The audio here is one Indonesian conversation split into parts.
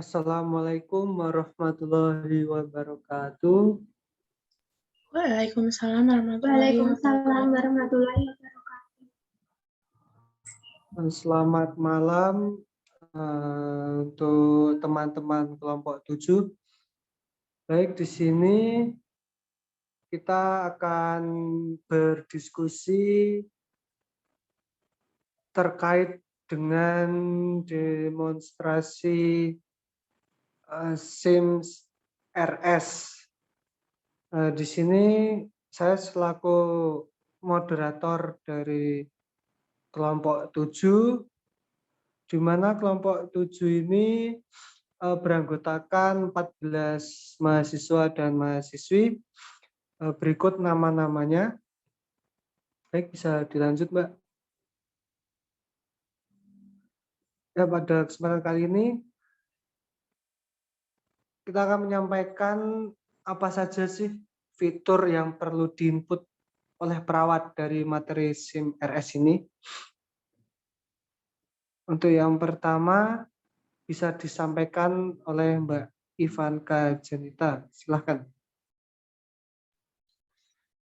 Assalamualaikum warahmatullahi wabarakatuh. Waalaikumsalam warahmatullahi wabarakatuh. warahmatullahi wabarakatuh. Selamat malam untuk teman-teman kelompok 7. Baik, di sini kita akan berdiskusi terkait dengan demonstrasi SIM RS. Di sini saya selaku moderator dari kelompok 7, di mana kelompok 7 ini beranggotakan 14 mahasiswa dan mahasiswi. Berikut nama-namanya. Baik, bisa dilanjut, Mbak. Ya, pada kesempatan kali ini kita akan menyampaikan apa saja sih fitur yang perlu diinput oleh perawat dari materi SIM RS ini. Untuk yang pertama bisa disampaikan oleh Mbak Ivanka Janita. Silahkan.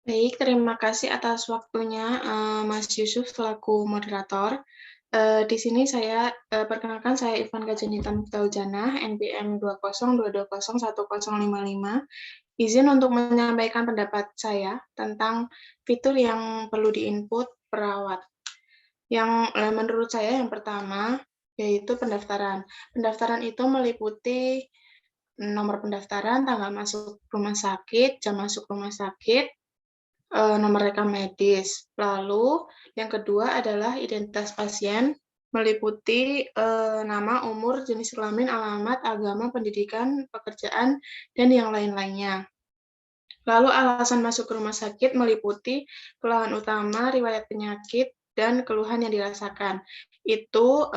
Baik, terima kasih atas waktunya Mas Yusuf selaku moderator. Di sini saya perkenalkan, saya Ivanka Janita Muftahuljannah, NPM 202201055. Izin untuk menyampaikan pendapat saya tentang fitur yang perlu diinput perawat. Yang menurut saya yang pertama yaitu pendaftaran. Pendaftaran itu meliputi nomor pendaftaran, tanggal masuk rumah sakit, jam masuk rumah sakit, nomor rekam medis. Lalu yang kedua adalah identitas pasien, meliputi nama, umur, jenis kelamin, alamat, agama, pendidikan, pekerjaan, dan yang lain-lainnya. Lalu alasan masuk ke rumah sakit meliputi keluhan utama, riwayat penyakit, dan keluhan yang dirasakan. Itu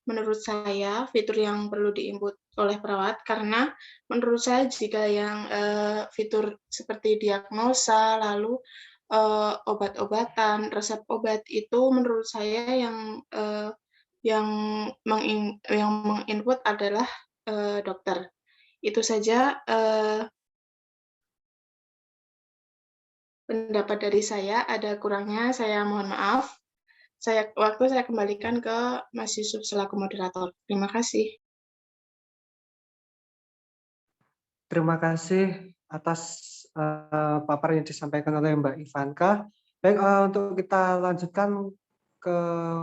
menurut saya fitur yang perlu diinput oleh perawat, karena menurut saya jika yang fitur seperti diagnosa, lalu obat-obatan, resep obat itu menurut saya yang menginput adalah dokter. Itu saja pendapat dari saya. Ada kurangnya saya mohon maaf. Saya kembalikan ke Mas Yusuf selaku moderator. Terima kasih. Terima kasih atas paparan yang disampaikan oleh Mbak Ivanka. Baik, untuk kita lanjutkan ke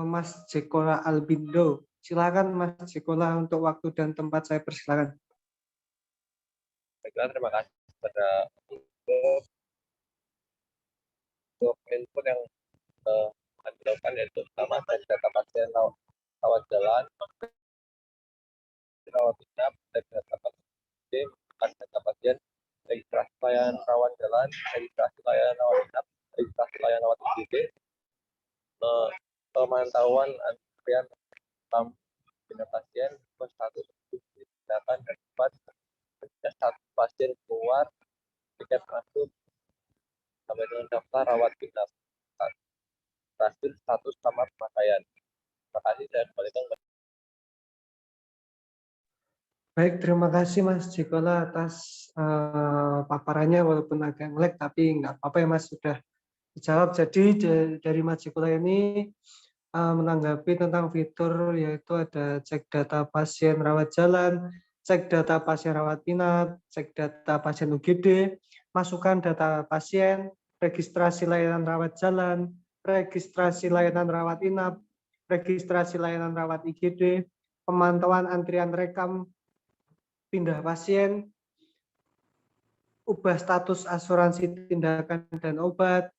Mas Jekola Albindo. Silakan Mas Jekola, untuk waktu dan tempat saya persilakan. Baiklah, terima kasih kepada untuk input yang akan dilakukan, yaitu pertama data pasien rawat jalan, rawat inap, data pasien, data pasien, registrasi layanan rawat jalan, registrasi layanan rawat inap, registrasi layanan rawat IGD, pemantauan antrian bina pasien, status tindakan dan obat, status pasien keluar, tiket masuk, sampai dengan daftar rawat inap, hasil status kamar pemakaian. Terima kasih, saya kembalikan. Baik, terima kasih Mas Jekola atas paparannya, walaupun agak ngelek, tapi nggak apa-apa ya Mas, sudah dijawab. Jadi dari Mas Jekola ini menanggapi tentang fitur, yaitu ada cek data pasien rawat jalan, cek data pasien rawat inap, cek data pasien UGD, masukkan data pasien, registrasi layanan rawat jalan, registrasi layanan rawat inap, registrasi layanan rawat IGD, pemantauan antrian rekam pindah pasien, ubah status asuransi tindakan dan obat,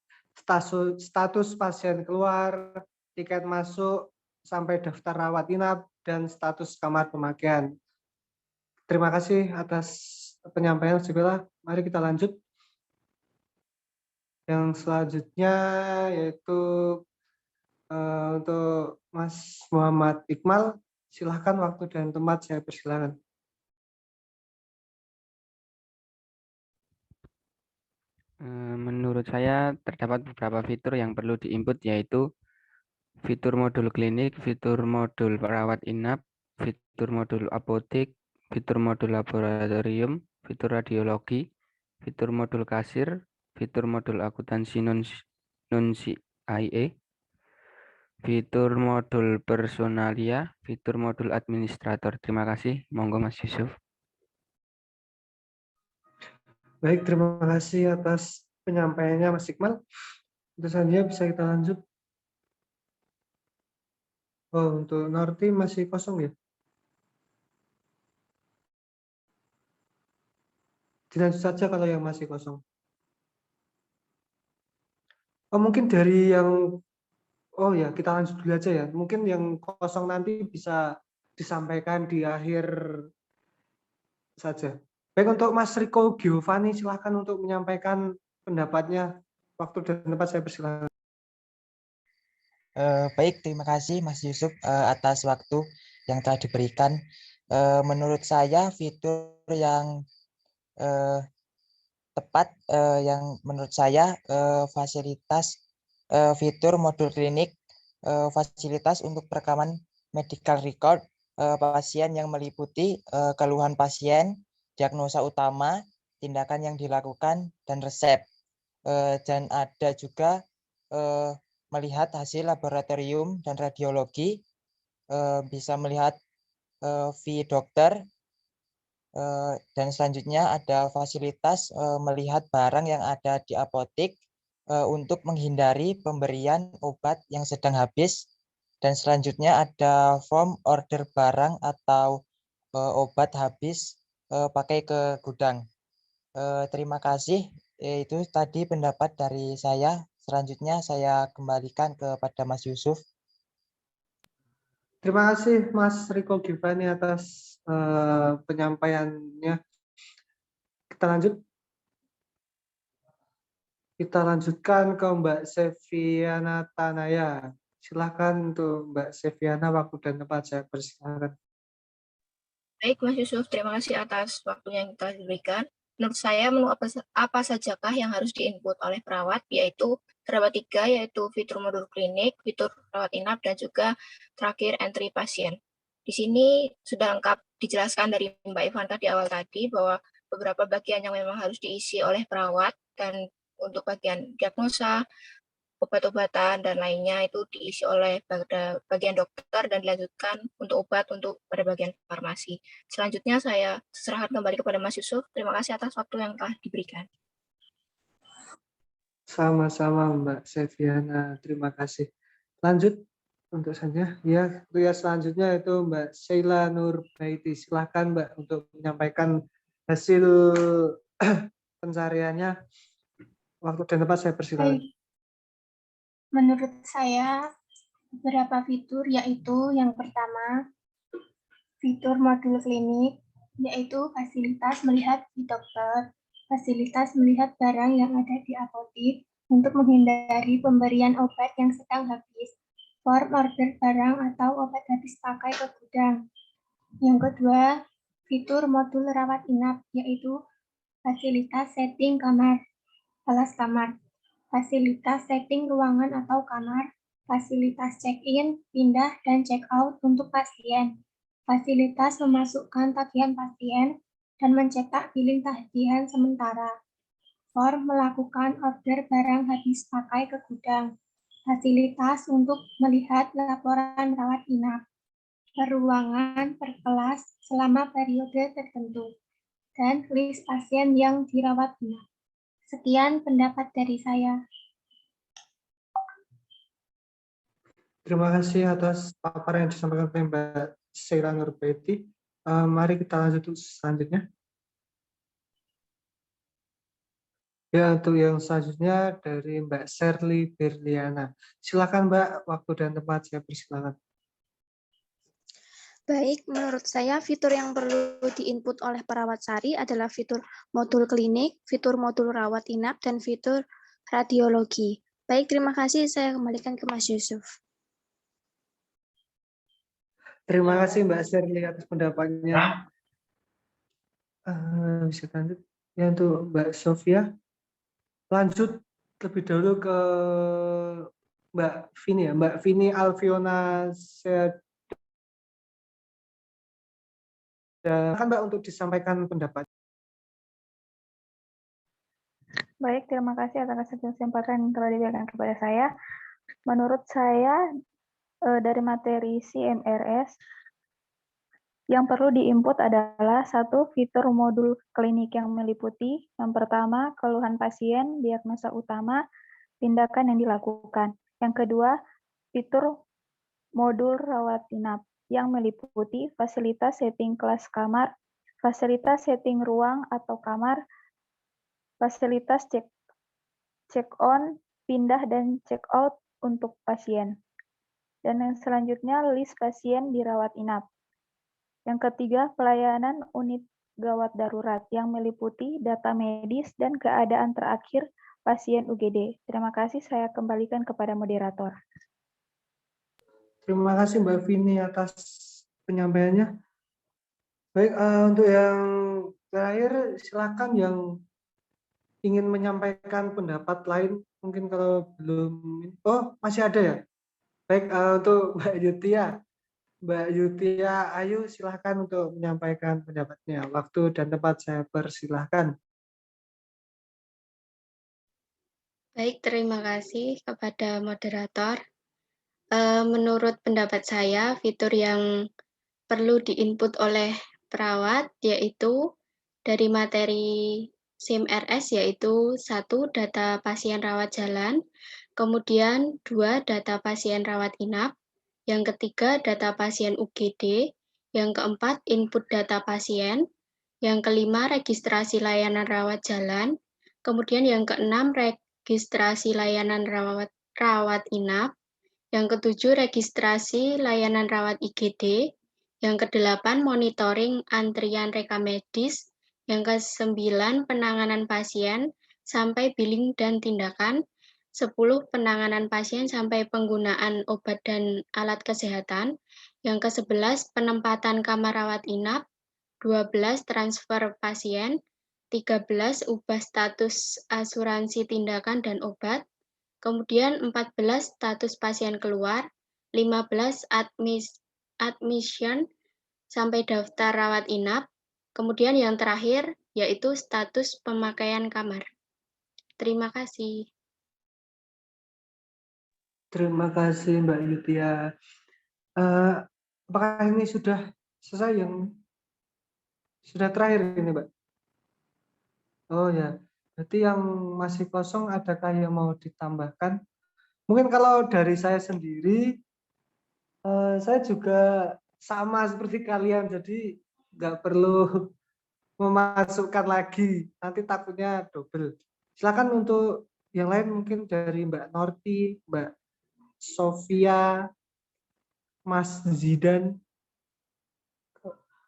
status pasien keluar, tiket masuk sampai daftar rawat inap, dan status kamar pemakaian. Terima kasih atas penyampaian segala. Mari kita lanjut. Yang selanjutnya yaitu untuk Mas Muhammad Iqmal. Silahkan, waktu dan tempat saya persilakan. Menurut saya terdapat beberapa fitur yang perlu diinput, yaitu fitur modul klinik, fitur modul perawat inap, fitur modul apotek, fitur modul laboratorium, fitur radiologi, fitur modul kasir, fitur modul akuntansi non-CIE, fitur modul personalia, fitur modul administrator. Terima kasih. Monggo Mas Yusuf. Baik, terima kasih atas penyampaiannya Mas Iqbal. Tentu saja bisa kita lanjut. Oh, untuk Norti masih kosong ya? Dilanjut saja kalau yang masih kosong. Oh, mungkin dari yang, oh ya kita lanjut dulu aja ya. Mungkin yang kosong nanti bisa disampaikan di akhir saja. Baik, untuk Mas Riko Giovanni silakan untuk menyampaikan pendapatnya. Waktu dan tempat saya persilakan. Baik, terima kasih Mas Yusuf atas waktu yang telah diberikan. Menurut saya fitur yang tepat yang menurut saya fasilitas fitur modul klinik, fasilitas untuk perekaman medical record pasien yang meliputi keluhan pasien, diagnosa utama, tindakan yang dilakukan, dan resep. Dan ada juga melihat hasil laboratorium dan radiologi, bisa melihat fee dokter, dan selanjutnya ada fasilitas melihat barang yang ada di apotek untuk menghindari pemberian obat yang sedang habis, dan selanjutnya ada form order barang atau obat habis pakai ke gudang. Terima kasih. Itu tadi pendapat dari saya. Selanjutnya saya kembalikan kepada Mas Yusuf. Terima kasih Mas Riko Giovanni atas penyampaiannya. Kita lanjut. Kita lanjutkan ke Mbak Seviana Tanaya. Silakan untuk Mbak Seviana, waktu dan tempat saya persilakan. Baik, Mas Yusuf, terima kasih atas waktu yang telah diberikan. Menurut saya, menu apa sajakah yang harus diinput oleh perawat, yaitu terdapat 3, yaitu fitur modul klinik, fitur rawat inap, dan juga terakhir entry pasien. Di sini sudah lengkap dijelaskan dari Mbak Ivanta di awal tadi, bahwa beberapa bagian yang memang harus diisi oleh perawat, dan untuk bagian diagnosa, obat-obatan dan lainnya itu diisi oleh pada bagian dokter dan dilanjutkan untuk obat untuk pada bagian farmasi. Selanjutnya saya serahkan kembali kepada Mas Yusuf. Terima kasih atas waktu yang telah diberikan. Sama-sama Mbak Seviana, terima kasih. Lanjut untuk saja. Ya, untuk yang selanjutnya itu Mbak Sheila Nurbaiti. Silakan Mbak untuk menyampaikan hasil pencariannya. Waktu dan tempat saya persilakan. Menurut saya, beberapa fitur yaitu yang pertama, fitur modul klinik, yaitu fasilitas melihat di dokter, fasilitas melihat barang yang ada di apotek untuk menghindari pemberian obat yang sedang habis, form order barang atau obat habis pakai ke gudang. Yang kedua, fitur modul rawat inap, yaitu fasilitas setting kamar, alas kamar, fasilitas setting ruangan atau kamar, fasilitas check-in, pindah, dan check-out untuk pasien, fasilitas memasukkan tagihan pasien, dan mencetak billing tagihan sementara, form melakukan order barang habis pakai ke gudang, fasilitas untuk melihat laporan rawat inap, per ruangan per kelas selama periode tertentu, dan list pasien yang dirawat inap. Sekian pendapat dari saya. Terima kasih atas paparan yang disampaikan oleh Mbak Sheila Nurbaiti. Mari kita lanjut selanjutnya. Ya, untuk yang selanjutnya dari Mbak Shirley Berliana. Silakan Mbak, waktu dan tempat saya persilakan. Baik, menurut saya fitur yang perlu diinput oleh perawat sari adalah fitur modul klinik, fitur modul rawat inap, dan fitur radiologi. Baik, terima kasih. Saya kembalikan ke Mas Yusuf. Terima kasih Mbak Shirley atas pendapatnya. Bisa lanjut. Ya, untuk Mbak Sofia. Lanjut lebih dahulu ke Mbak Vini ya. Mbak Vini Alfiona Silakan Mbak untuk disampaikan pendapat. Baik, terima kasih atas kesempatan yang telah diberikan kepada saya. Menurut saya, dari materi CMRS, yang perlu diinput adalah satu, fitur modul klinik yang meliputi. Yang pertama, keluhan pasien, diagnosa utama, tindakan yang dilakukan. Yang kedua, fitur modul rawat inap yang meliputi fasilitas setting kelas kamar, fasilitas setting ruang atau kamar, fasilitas check-on, pindah, dan check-out untuk pasien. Dan yang selanjutnya, list pasien dirawat inap. Yang ketiga, pelayanan unit gawat darurat yang meliputi data medis dan keadaan terakhir pasien UGD. Terima kasih, saya kembalikan kepada moderator. Terima kasih Mbak Vini atas penyampaiannya. Baik, untuk yang terakhir silakan yang ingin menyampaikan pendapat lain, mungkin kalau belum, oh masih ada ya. Baik, untuk Mbak Yutia. Mbak Yutia Ayu, silahkan untuk menyampaikan pendapatnya. Waktu dan tempat saya persilahkan. Baik, terima kasih kepada moderator. Menurut pendapat saya, fitur yang perlu diinput oleh perawat yaitu dari materi SIM-RS yaitu 1. Data pasien rawat jalan, kemudian 2. Data pasien rawat inap, yang ketiga data pasien UGD, yang keempat input data pasien, yang kelima registrasi layanan rawat jalan, kemudian yang keenam registrasi layanan rawat inap, yang ketujuh registrasi layanan rawat IGD, yang kedelapan monitoring antrian rekam medis, yang kesembilan penanganan pasien sampai billing dan tindakan, 10 penanganan pasien sampai penggunaan obat dan alat kesehatan, yang ke-11 penempatan kamar rawat inap, 12 transfer pasien, 13 ubah status asuransi tindakan dan obat, kemudian 14 status pasien keluar, 15 admission sampai daftar rawat inap, kemudian yang terakhir yaitu status pemakaian kamar. Terima kasih. Terima kasih Mbak Yutia. Apakah ini sudah selesai yang sudah terakhir ini Mbak? Oh ya, berarti yang masih kosong adakah yang mau ditambahkan? Mungkin kalau dari saya sendiri, saya juga sama seperti kalian, jadi nggak perlu memasukkan lagi, nanti takutnya double. Silakan untuk yang lain mungkin dari Mbak Norti, Mbak Sofia, Mas Zidan,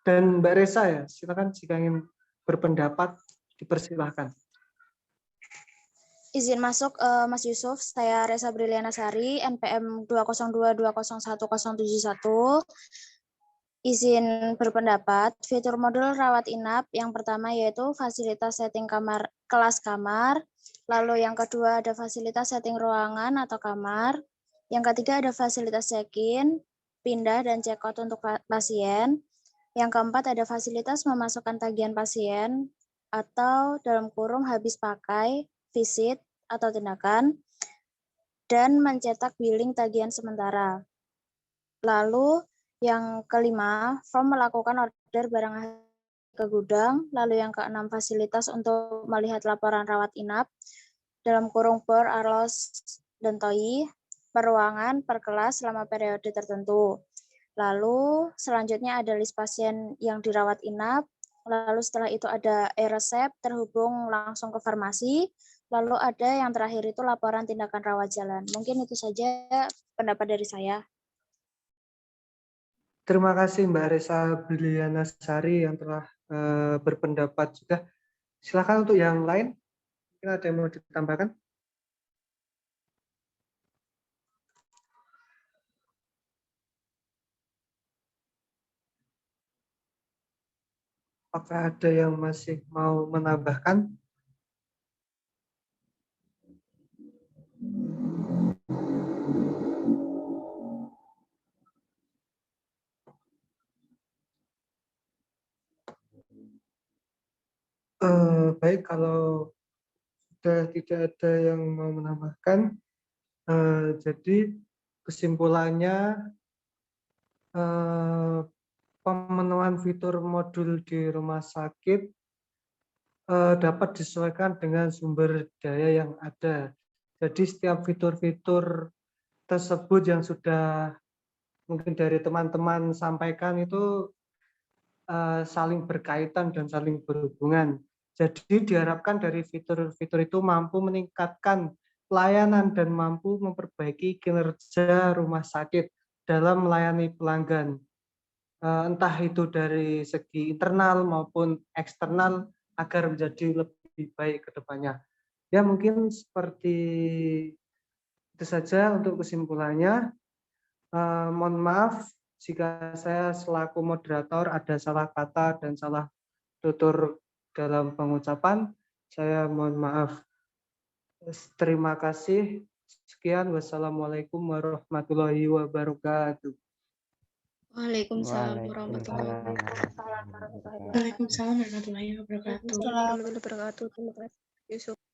dan Mbak Resa ya. Silakan jika ingin berpendapat, dipersilahkan. Izin masuk Mas Yusuf, saya Resa Briliana Sari, NPM 202201071. Izin berpendapat, fitur modul rawat inap yang pertama yaitu fasilitas setting kamar, kelas kamar, lalu yang kedua ada fasilitas setting ruangan atau kamar, yang ketiga ada fasilitas check-in, pindah dan check-out untuk pasien, yang keempat ada fasilitas memasukkan tagihan pasien atau dalam kurung habis pakai, visit atau tindakan, dan mencetak billing tagihan sementara. Lalu yang kelima, form melakukan order barang ke gudang. Lalu yang keenam, fasilitas untuk melihat laporan rawat inap dalam kurung per, arlos, dan TOI, per ruangan, per kelas selama periode tertentu. Lalu selanjutnya ada list pasien yang dirawat inap. Lalu setelah itu ada e-resep terhubung langsung ke farmasi. Lalu ada yang terakhir itu laporan tindakan rawat jalan. Mungkin itu saja pendapat dari saya. Terima kasih Mbak Resa Briliana Sari yang telah berpendapat juga. Silakan untuk yang lain, mungkin ada yang mau ditambahkan? Apakah ada yang masih mau menambahkan? baik kalau sudah tidak ada yang mau menambahkan. Jadi kesimpulannya pemenuhan fitur modul di rumah sakit dapat disesuaikan dengan sumber daya yang ada. Jadi setiap fitur-fitur tersebut yang sudah mungkin dari teman-teman sampaikan itu saling berkaitan dan saling berhubungan. Jadi diharapkan dari fitur-fitur itu mampu meningkatkan pelayanan dan mampu memperbaiki kinerja rumah sakit dalam melayani pelanggan. Entah itu dari segi internal maupun eksternal agar menjadi lebih baik ke depannya. Ya mungkin seperti itu saja untuk kesimpulannya. Mohon maaf jika saya selaku moderator ada salah kata dan salah tutur dalam pengucapan. Saya mohon maaf. Terima kasih. Sekian. Wassalamualaikum warahmatullahi wabarakatuh. Waalaikumsalam warahmatullahi Waalaikumsalam warahmatullahi wabarakatuh. Warahmatullahi wabarakatuh. Terima kasih, Yusuf.